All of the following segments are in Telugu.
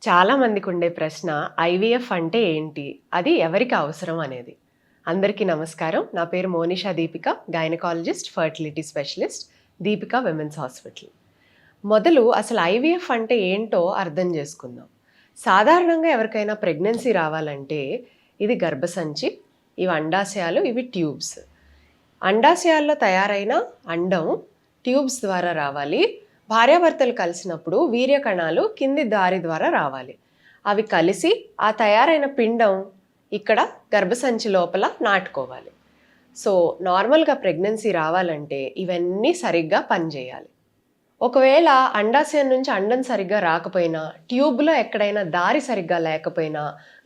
చాలా మందికుండే ప్రశ్న ఐవీఎఫ్ అంటే ఏంటి? అది ఎవరికి అవసరం అనేది. అందరికీ నమస్కారం. నా పేరు Monisha Deepika, gynaecologist, fertility specialist, Deepika women's hospital. మొదలు అసలు ఐవీఎఫ్ అంటే ఏంటో అర్థం చేసుకుందాం. సాధారణంగా ఎవరికైనా ప్రెగ్నెన్సీ రావాలంటే ఇది గర్భసంచి, ఇవి అండాశయాలు, ఇవి ట్యూబ్స్. అండాశయాల్లో తయారైన అండం ట్యూబ్స్ ద్వారా రావాలి. భార్యాభర్తలు కలిసినప్పుడు వీర్య కణాలు కింది దారి ద్వారా రావాలి. అవి కలిసి ఆ తయారైన పిండం ఇక్కడ గర్భసంచి లోపల నాటుకోవాలి. సో నార్మల్గా ప్రెగ్నెన్సీ రావాలంటే ఇవన్నీ సరిగ్గా పనిచేయాలి. ఒకవేళ అండాశయం నుంచి అండం సరిగ్గా రాకపోయినా, ట్యూబ్లో ఎక్కడైనా దారి సరిగ్గా లేకపోయినా,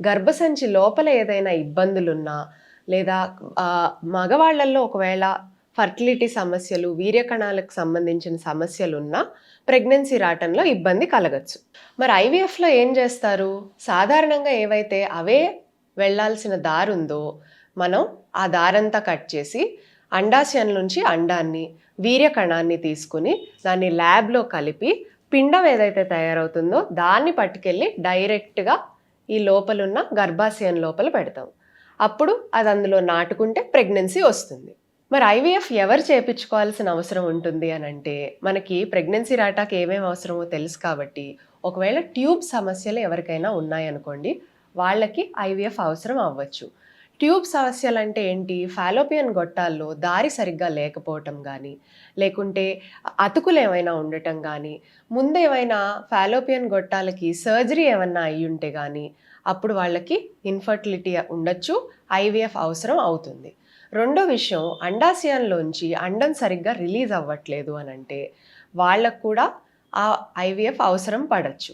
గర్భసంచి లోపల ఏదైనా ఇబ్బందులున్నా, లేదా మగవాళ్లలో ఒకవేళ ఫర్టిలిటీ సమస్యలు, వీర్యకణాలకు సంబంధించిన సమస్యలున్నా ప్రెగ్నెన్సీ రావటంలో ఇబ్బంది కలగచ్చు. మరి ఐవీఎఫ్లో ఏం చేస్తారు? సాధారణంగా ఏవైతే అవే వెళ్లాల్సిన దారి ఉందో మనం ఆ దారంతా కట్ చేసి అండాశయం నుంచి అండాన్ని, వీర్యకణాన్ని తీసుకుని దాన్ని ల్యాబ్లో కలిపి పిండం ఏదైతే తయారవుతుందో దాన్ని పట్టుకెళ్ళి డైరెక్ట్గా ఈ లోపలున్న గర్భాశయం లోపల పెడతాం. అప్పుడు అది అందులో నాటుకుంటే ప్రెగ్నెన్సీ వస్తుంది. మరి ఐవీఎఫ్ ఎవరు చేయించుకోవాల్సిన అవసరం ఉంటుంది అని అంటే, మనకి ప్రెగ్నెన్సీ రావటానికి ఏమేమి అవసరమో తెలుసు కాబట్టి, ఒకవేళ ట్యూబ్ సమస్యలు ఎవరికైనా ఉన్నాయనుకోండి, వాళ్ళకి ఐవీఎఫ్ అవసరం అవ్వచ్చు. ట్యూబ్ సమస్యలు అంటే ఏంటి? ఫాలోపియన్ గొట్టాల్లో దారి సరిగ్గా లేకపోవటం కానీ, లేకుంటే అతుకులు ఏమైనా ఉండటం కానీ, ముందేమైనా ఫాలోపియన్ గొట్టాలకి సర్జరీ ఏమన్నా అయ్యి ఉంటే కానీ, అప్పుడు వాళ్ళకి ఇన్ఫర్టిలిటీ ఉండొచ్చు, ఐవీఎఫ్ అవసరం అవుతుంది. రెండో విషయం, అండాశయంలోంచి అండం సరిగ్గా రిలీజ్ అవ్వట్లేదు అని అంటే వాళ్ళకు కూడా ఆ ఐవీఎఫ్ అవసరం పడవచ్చు.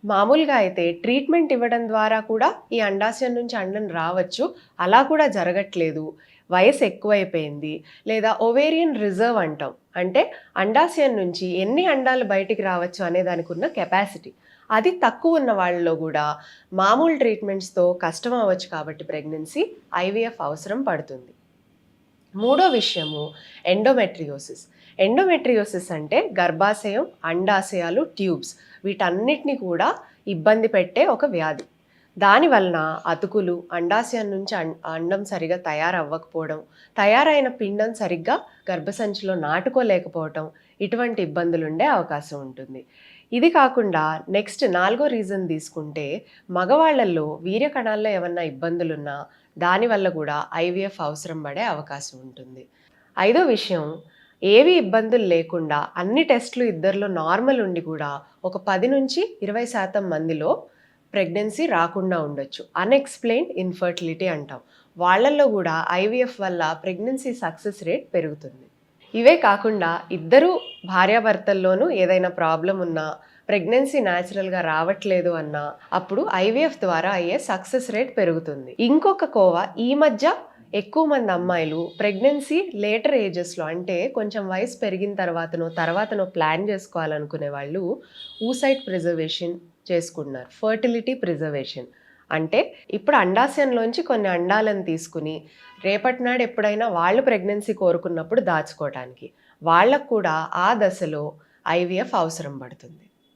మామూలుగా అయితే ట్రీట్మెంట్ ఇవ్వడం ద్వారా కూడా ఈ అండాశయం నుంచి అండం రావచ్చు. అలా కూడా జరగట్లేదు, వయసు ఎక్కువైపోయింది, లేదా ఓవేరియన్ రిజర్వ్ అంటాం. అంటే అండాశయం నుంచి ఎన్ని అండాలు బయటికి రావచ్చు అనే దానికి ఉన్న కెపాసిటీ, అది తక్కువ ఉన్న వాళ్ళలో కూడా మామూలు ట్రీట్మెంట్స్తో కష్టం అవ్వచ్చు. కాబట్టి ప్రెగ్నెన్సీ ఐవీఎఫ్ అవసరం పడుతుంది. మూడో విషయము ఎండోమెట్రియోసిస్. ఎండోమెట్రియోసిస్ అంటే గర్భాశయం, అండాశయాలు, ట్యూబ్స్ వీటన్నిటిని కూడా ఇబ్బంది పెట్టే ఒక వ్యాధి. దానివలన అతుకులు, అండాశయం నుంచి అండం సరిగా తయారవ్వకపోవడం, తయారైన పిండం సరిగ్గా గర్భసంచిలో నాటుకోలేకపోవటం, ఇటువంటి ఇబ్బందులు ఉండే అవకాశం ఉంటుంది. ఇది కాకుండా నెక్స్ట్ నాలుగో రీజన్ తీసుకుంటే, మగవాళ్లలో వీర్యకణాల్లో ఏమన్నా ఇబ్బందులున్నా దానివల్ల కూడా ఐవీఎఫ్ అవసరం పడే అవకాశం ఉంటుంది. ఐదో విషయం, ఏవి ఇబ్బందులు లేకుండా అన్ని టెస్టులు ఇద్దరిలో నార్మల్ ఉండి కూడా ఒక 10 నుంచి 20% మందిలో ప్రెగ్నెన్సీ రాకుండా ఉండొచ్చు. అన్ఎక్స్ప్లెయిన్డ్ ఇన్ఫర్టిలిటీ అంటాం. వాళ్ళల్లో కూడా ఐవీఎఫ్ వల్ల ప్రెగ్నెన్సీ సక్సెస్ రేట్ పెరుగుతుంది. ఇవే కాకుండా ఇద్దరు భార్యాభర్తల్లోనూ ఏదైనా ప్రాబ్లం ఉన్నా, ప్రెగ్నెన్సీ న్యాచురల్గా రావట్లేదు అన్నా, అప్పుడు ఐవీఎఫ్ ద్వారా అయ్యే సక్సెస్ రేట్ పెరుగుతుంది. ఇంకొక కోవా, ఈ మధ్య ఎక్కువ మంది అమ్మాయిలు ప్రెగ్నెన్సీ లేటర్ ఏజెస్లో, అంటే కొంచెం వయసు పెరిగిన తర్వాతనో ప్లాన్ చేసుకోవాలనుకునే వాళ్ళు ఊసైట్ ప్రిజర్వేషన్ చేసుకుంటున్నారు. ఫర్టిలిటీ ప్రిజర్వేషన్ అంటే ఇప్పుడు అండాశయంలోంచి కొన్ని అండాలను తీసుకుని రేపటి నాడు ఎప్పుడైనా వాళ్ళు ప్రెగ్నెన్సీ కోరుకున్నప్పుడు దాచుకోవటానికి, వాళ్ళకు కూడా ఆ దశలో ఐవీఎఫ్ అవసరం పడుతుంది.